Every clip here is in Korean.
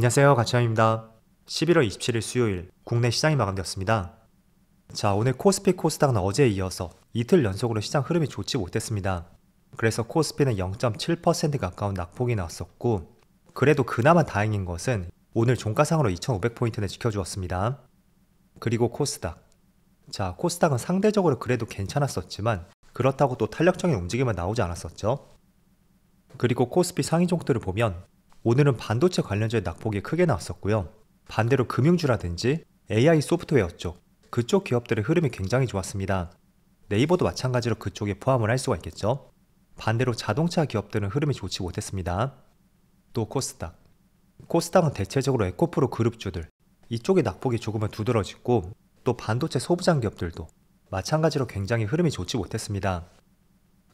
안녕하세요, 가치형입니다. 11월 27일 수요일 국내 시장이 마감되었습니다. 자, 오늘 코스피 코스닥은 어제에 이어서 이틀 연속으로 시장 흐름이 좋지 못했습니다. 그래서 코스피는 0.7% 가까운 낙폭이 나왔었고, 그래도 그나마 다행인 것은 오늘 종가상으로 2500포인트는 지켜주었습니다. 그리고 코스닥. 자, 코스닥은 상대적으로 그래도 괜찮았었지만 그렇다고 또 탄력적인 움직임은 나오지 않았었죠. 그리고 코스피 상위 종들을 보면 오늘은 반도체 관련주의 낙폭이 크게 나왔었고요. 반대로 금융주라든지 AI 소프트웨어 쪽, 그쪽 기업들의 흐름이 굉장히 좋았습니다. 네이버도 마찬가지로 그쪽에 포함을 할 수가 있겠죠. 반대로 자동차 기업들은 흐름이 좋지 못했습니다. 또 코스닥. 코스닥은 대체적으로 에코프로 그룹주들, 이쪽의 낙폭이 조금은 두드러지고, 또 반도체 소부장 기업들도 마찬가지로 굉장히 흐름이 좋지 못했습니다.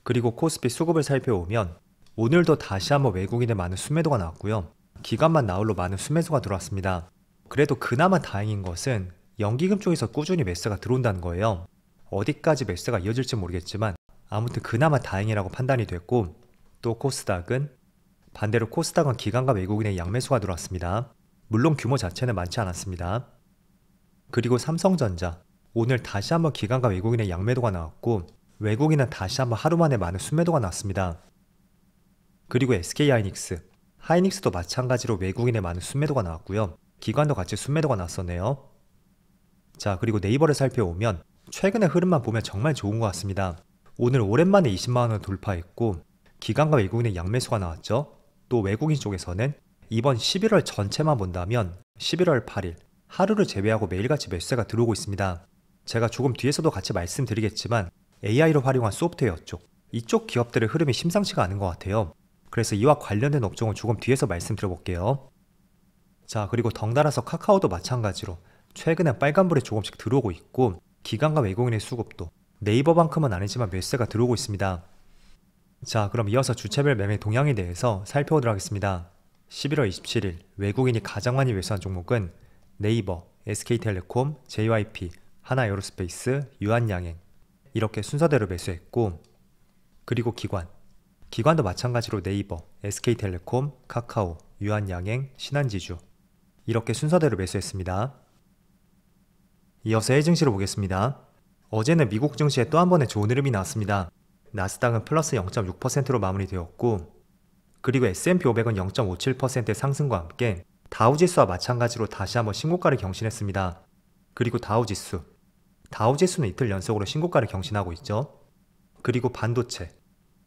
그리고 코스피 수급을 살펴보면 오늘도 다시 한번 외국인의 많은 순매도가 나왔고요. 기관만 나홀로 많은 순매수가 들어왔습니다. 그래도 그나마 다행인 것은 연기금 쪽에서 꾸준히 매수가 들어온다는 거예요. 어디까지 매수가 이어질지 모르겠지만 아무튼 그나마 다행이라고 판단이 됐고, 또 코스닥은 반대로 코스닥은 기관과 외국인의 양매수가 들어왔습니다. 물론 규모 자체는 많지 않았습니다. 그리고 삼성전자, 오늘 다시 한번 기관과 외국인의 양매도가 나왔고, 외국인은 다시 한번 하루 만에 많은 순매도가 나왔습니다. 그리고 SK하이닉스, 하이닉스도 마찬가지로 외국인의 많은 순매도가 나왔고요. 기관도 같이 순매도가 나왔었네요. 자, 그리고 네이버를 살펴보면 최근의 흐름만 보면 정말 좋은 것 같습니다. 오늘 오랜만에 20만원을 돌파했고, 기관과 외국인의 양매수가 나왔죠. 또 외국인 쪽에서는 이번 11월 전체만 본다면 11월 8일 하루를 제외하고 매일같이 매수세가 들어오고 있습니다. 제가 조금 뒤에서도 같이 말씀드리겠지만 AI를 활용한 소프트웨어 쪽, 이쪽 기업들의 흐름이 심상치가 않은 것 같아요. 그래서 이와 관련된 업종은 조금 뒤에서 말씀드려볼게요. 자, 그리고 덩달아서 카카오도 마찬가지로 최근에 빨간불이 조금씩 들어오고 있고, 기관과 외국인의 수급도 네이버만큼은 아니지만 매수세가 들어오고 있습니다. 자, 그럼 이어서 주체별 매매 동향에 대해서 살펴보도록 하겠습니다. 11월 27일 외국인이 가장 많이 매수한 종목은 네이버, SK텔레콤, JYP, 하나에어로스페이스, 유한양행, 이렇게 순서대로 매수했고, 그리고 기관도 마찬가지로 네이버, SK텔레콤, 카카오, 유한양행, 신한지주, 이렇게 순서대로 매수했습니다. 이어서 해외 증시를 보겠습니다. 어제는 미국 증시에 또 한 번의 좋은 흐름이 나왔습니다. 나스닥은 플러스 0.6%로 마무리되었고, 그리고 S&P 500은 0.57%의 상승과 함께 다우지수와 마찬가지로 다시 한번 신고가를 경신했습니다. 그리고 다우지수는 이틀 연속으로 신고가를 경신하고 있죠. 그리고 반도체.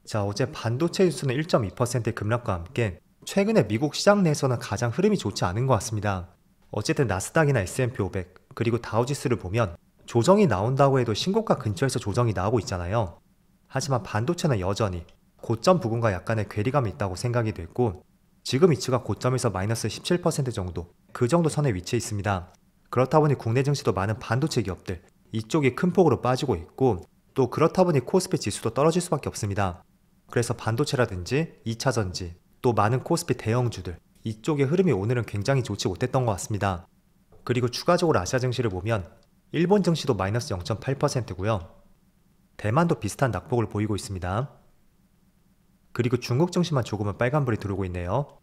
자, 어제 반도체 지수는 1.2%의 급락과 함께 최근에 미국 시장 내에서는 가장 흐름이 좋지 않은 것 같습니다. 어쨌든 나스닥이나 S&P 500 그리고 다우지수를 보면 조정이 나온다고 해도 신고가 근처에서 조정이 나오고 있잖아요. 하지만 반도체는 여전히 고점 부근과 약간의 괴리감이 있다고 생각이 됐고, 지금 위치가 고점에서 마이너스 17% 정도, 그 정도 선에 위치해 있습니다. 그렇다 보니 국내 증시도 많은 반도체 기업들, 이쪽이 큰 폭으로 빠지고 있고, 또 그렇다 보니 코스피 지수도 떨어질 수밖에 없습니다. 그래서 반도체라든지 2차전지, 또 많은 코스피 대형주들, 이쪽의 흐름이 오늘은 굉장히 좋지 못했던 것 같습니다. 그리고 추가적으로 아시아 증시를 보면 일본 증시도 마이너스 0.8%고요. 대만도 비슷한 낙폭을 보이고 있습니다. 그리고 중국 증시만 조금은 빨간불이 들어오고 있네요.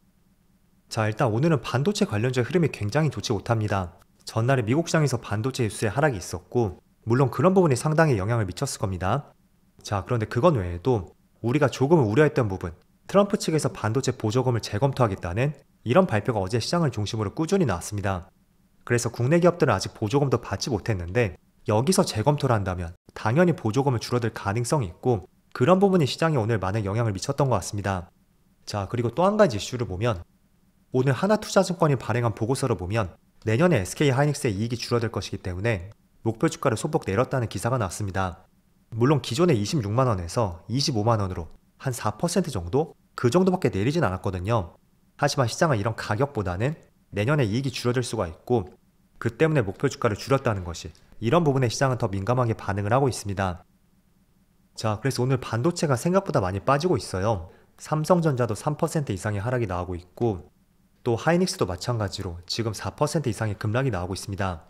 자, 일단 오늘은 반도체 관련주의 흐름이 굉장히 좋지 못합니다. 전날에 미국 시장에서 반도체 지수의 하락이 있었고, 물론 그런 부분이 상당히 영향을 미쳤을 겁니다. 자, 그런데 그건 외에도 우리가 조금 우려했던 부분, 트럼프 측에서 반도체 보조금을 재검토하겠다는 이런 발표가 어제 시장을 중심으로 꾸준히 나왔습니다. 그래서 국내 기업들은 아직 보조금도 받지 못했는데 여기서 재검토를 한다면 당연히 보조금을 줄어들 가능성이 있고, 그런 부분이 시장에 오늘 많은 영향을 미쳤던 것 같습니다. 자, 그리고 또 한 가지 이슈를 보면 오늘 하나투자증권이 발행한 보고서를 보면 내년에 SK하이닉스의 이익이 줄어들 것이기 때문에 목표 주가를 소폭 내렸다는 기사가 나왔습니다. 물론 기존의 26만원에서 25만원으로 한 4% 정도? 그 정도밖에 내리진 않았거든요. 하지만 시장은 이런 가격보다는 내년에 이익이 줄어들 수가 있고, 그 때문에 목표 주가를 줄였다는 것이, 이런 부분에 시장은 더 민감하게 반응을 하고 있습니다. 자, 그래서 오늘 반도체가 생각보다 많이 빠지고 있어요. 삼성전자도 3% 이상의 하락이 나오고 있고, 또 하이닉스도 마찬가지로 지금 4% 이상의 급락이 나오고 있습니다.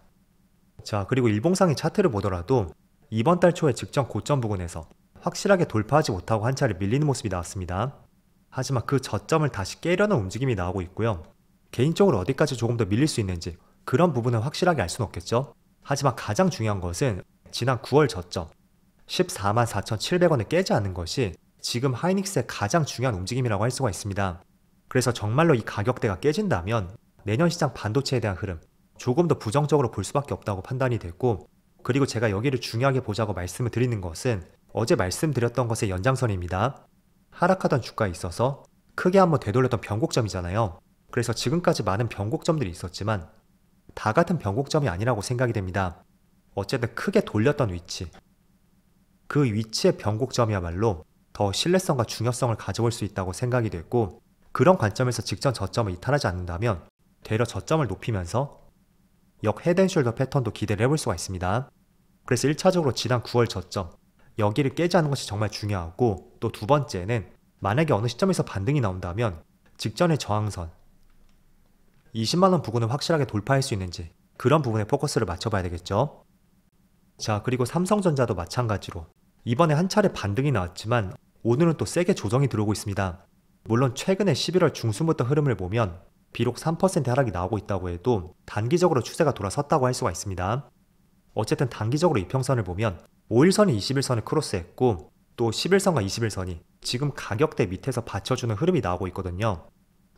자, 그리고 일봉상의 차트를 보더라도 이번 달 초에 직전 고점 부근에서 확실하게 돌파하지 못하고 한 차례 밀리는 모습이 나왔습니다. 하지만 그 저점을 다시 깨려는 움직임이 나오고 있고요. 개인적으로 어디까지 조금 더 밀릴 수 있는지 그런 부분은 확실하게 알 수는 없겠죠. 하지만 가장 중요한 것은 지난 9월 저점 144,700원을 깨지 않는 것이 지금 하이닉스의 가장 중요한 움직임이라고 할 수가 있습니다. 그래서 정말로 이 가격대가 깨진다면 내년 시장 반도체에 대한 흐름 조금 더 부정적으로 볼 수밖에 없다고 판단이 됐고, 그리고 제가 여기를 중요하게 보자고 말씀을 드리는 것은 어제 말씀드렸던 것의 연장선입니다. 하락하던 주가에 있어서 크게 한번 되돌렸던 변곡점이잖아요. 그래서 지금까지 많은 변곡점들이 있었지만 다 같은 변곡점이 아니라고 생각이 됩니다. 어쨌든 크게 돌렸던 위치, 그 위치의 변곡점이야말로 더 신뢰성과 중요성을 가져올 수 있다고 생각이 됐고, 그런 관점에서 직전 저점을 이탈하지 않는다면 되려 저점을 높이면서 역 헤드앤숄더 패턴도 기대를 해볼 수가 있습니다. 그래서 1차적으로 지난 9월 저점 여기를 깨지 않는 것이 정말 중요하고, 또 두 번째는 만약에 어느 시점에서 반등이 나온다면 직전의 저항선 20만원 부근을 확실하게 돌파할 수 있는지 그런 부분에 포커스를 맞춰봐야 되겠죠. 자, 그리고 삼성전자도 마찬가지로 이번에 한 차례 반등이 나왔지만 오늘은 또 세게 조정이 들어오고 있습니다. 물론 최근에 11월 중순부터 흐름을 보면 비록 3% 하락이 나오고 있다고 해도 단기적으로 추세가 돌아섰다고 할 수가 있습니다. 어쨌든 단기적으로 이평선을 보면 5일선이 21선을 크로스했고, 또 11선과 21선이 지금 가격대 밑에서 받쳐주는 흐름이 나오고 있거든요.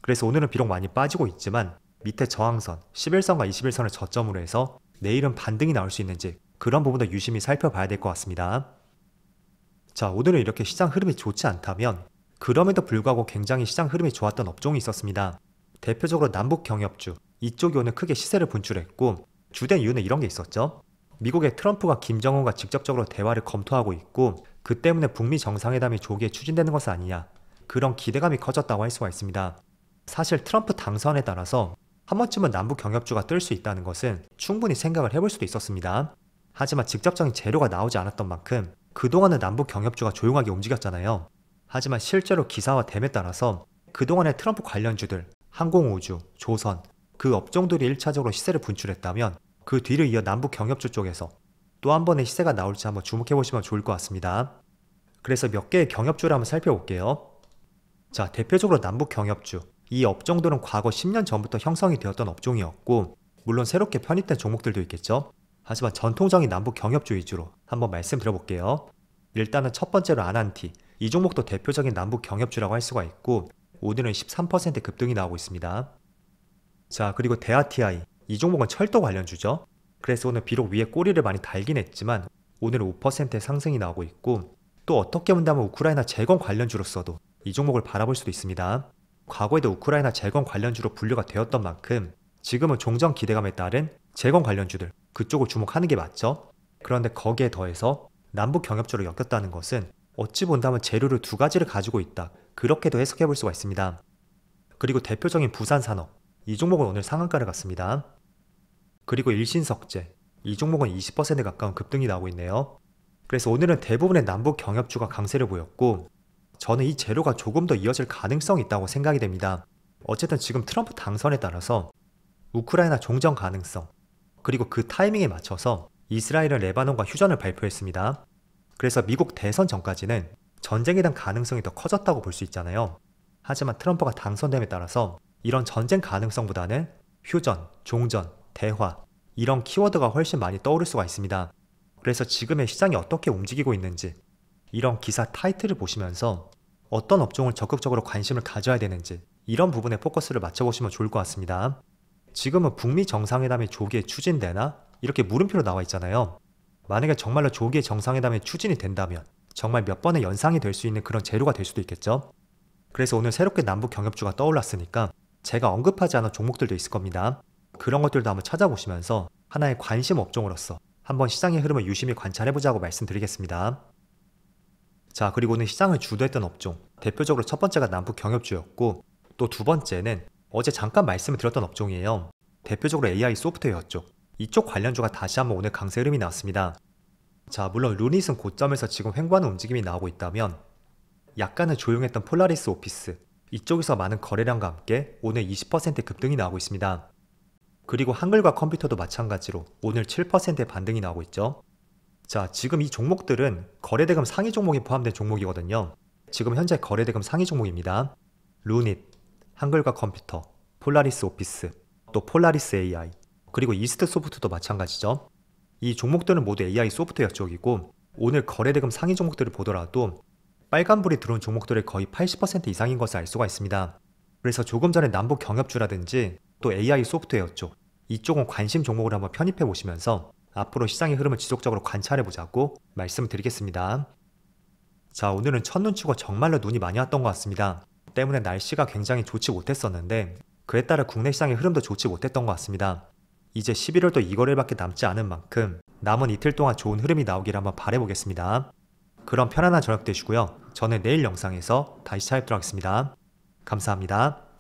그래서 오늘은 비록 많이 빠지고 있지만 밑에 저항선 11선과 21선을 저점으로 해서 내일은 반등이 나올 수 있는지 그런 부분도 유심히 살펴봐야 될 것 같습니다. 자, 오늘은 이렇게 시장 흐름이 좋지 않다면 그럼에도 불구하고 굉장히 시장 흐름이 좋았던 업종이 있었습니다. 대표적으로 남북 경협주 이쪽이 오늘 크게 시세를 분출했고, 주된 이유는 이런 게 있었죠. 미국의 트럼프가 김정은과 직접적으로 대화를 검토하고 있고, 그 때문에 북미 정상회담이 조기에 추진되는 것은 아니냐, 그런 기대감이 커졌다고 할 수가 있습니다. 사실 트럼프 당선에 따라서 한 번쯤은 남북 경협주가 뜰 수 있다는 것은 충분히 생각을 해볼 수도 있었습니다. 하지만 직접적인 재료가 나오지 않았던 만큼 그동안은 남북 경협주가 조용하게 움직였잖아요. 하지만 실제로 기사화됨에 따라서 그동안의 트럼프 관련주들, 항공우주, 조선, 그 업종들이 1차적으로 시세를 분출했다면 그 뒤를 이어 남북 경협주 쪽에서 또 한 번의 시세가 나올지 한번 주목해보시면 좋을 것 같습니다. 그래서 몇 개의 경협주를 한번 살펴볼게요. 자, 대표적으로 남북 경협주, 이 업종들은 과거 10년 전부터 형성이 되었던 업종이었고, 물론 새롭게 편입된 종목들도 있겠죠. 하지만 전통적인 남북 경협주 위주로 한번 말씀드려볼게요. 일단은 첫 번째로 아난티, 이 종목도 대표적인 남북 경협주라고 할 수가 있고, 오늘은 13% 급등이 나오고 있습니다. 자, 그리고 대아TI, 이 종목은 철도 관련주죠. 그래서 오늘 비록 위에 꼬리를 많이 달긴 했지만 오늘은 5%의 상승이 나오고 있고, 또 어떻게 본다면 우크라이나 재건 관련주로서도 이 종목을 바라볼 수도 있습니다. 과거에도 우크라이나 재건 관련주로 분류가 되었던 만큼 지금은 종전 기대감에 따른 재건 관련주들, 그쪽을 주목하는 게 맞죠. 그런데 거기에 더해서 남북 경협주로 엮였다는 것은 어찌 본다면 재료를 두 가지를 가지고 있다, 그렇게도 해석해 볼 수가 있습니다. 그리고 대표적인 부산산업, 이 종목은 오늘 상한가를 갔습니다. 그리고 일신석재, 이 종목은 20% 가까운 급등이 나오고 있네요. 그래서 오늘은 대부분의 남북 경협주가 강세를 보였고, 저는 이 재료가 조금 더 이어질 가능성이 있다고 생각이 됩니다. 어쨌든 지금 트럼프 당선에 따라서 우크라이나 종전 가능성, 그리고 그 타이밍에 맞춰서 이스라엘은 레바논과 휴전을 발표했습니다. 그래서 미국 대선 전까지는 전쟁에 대한 가능성이 더 커졌다고 볼 수 있잖아요. 하지만 트럼프가 당선됨에 따라서 이런 전쟁 가능성보다는 휴전, 종전, 대화, 이런 키워드가 훨씬 많이 떠오를 수가 있습니다. 그래서 지금의 시장이 어떻게 움직이고 있는지, 이런 기사 타이틀을 보시면서 어떤 업종을 적극적으로 관심을 가져야 되는지 이런 부분에 포커스를 맞춰보시면 좋을 것 같습니다. 지금은 북미 정상회담이 조기에 추진되나? 이렇게 물음표로 나와 있잖아요. 만약에 정말로 조기에 정상회담이 추진이 된다면 정말 몇 번의 연상이 될 수 있는 그런 재료가 될 수도 있겠죠. 그래서 오늘 새롭게 남북 경협주가 떠올랐으니까 제가 언급하지 않은 종목들도 있을 겁니다. 그런 것들도 한번 찾아보시면서 하나의 관심 업종으로서 한번 시장의 흐름을 유심히 관찰해보자고 말씀드리겠습니다. 자, 그리고 오늘 시장을 주도했던 업종, 대표적으로 첫 번째가 남북 경협주였고, 또 두 번째는 어제 잠깐 말씀을 드렸던 업종이에요. 대표적으로 AI 소프트웨어 쪽, 이쪽 관련주가 다시 한번 오늘 강세 흐름이 나왔습니다. 자, 물론 루닛은 고점에서 지금 횡보하는 움직임이 나오고 있다면 약간은 조용했던 폴라리스 오피스, 이쪽에서 많은 거래량과 함께 오늘 20% 급등이 나오고 있습니다. 그리고 한글과 컴퓨터도 마찬가지로 오늘 7%의 반등이 나오고 있죠. 자, 지금 이 종목들은 거래대금 상위 종목이 포함된 종목이거든요. 지금 현재 거래대금 상위 종목입니다. 루닛, 한글과 컴퓨터, 폴라리스 오피스, 또 폴라리스 AI, 그리고 이스트 소프트도 마찬가지죠. 이 종목들은 모두 AI 소프트웨어 쪽이고 오늘 거래대금 상위 종목들을 보더라도 빨간불이 들어온 종목들의 거의 80% 이상인 것을 알 수가 있습니다. 그래서 조금 전에 남북 경협주라든지 또 AI 소프트웨어 쪽, 이쪽은 관심 종목으로 한번 편입해 보시면서 앞으로 시장의 흐름을 지속적으로 관찰해 보자고 말씀을 드리겠습니다. 자, 오늘은 첫눈 치고 정말로 눈이 많이 왔던 것 같습니다. 때문에 날씨가 굉장히 좋지 못했었는데 그에 따라 국내 시장의 흐름도 좋지 못했던 것 같습니다. 이제 11월도 2거래일밖에 남지 않은 만큼 남은 이틀 동안 좋은 흐름이 나오기를 한번 바라보겠습니다. 그럼 편안한 저녁 되시고요. 저는 내일 영상에서 다시 찾아뵙도록 하겠습니다. 감사합니다.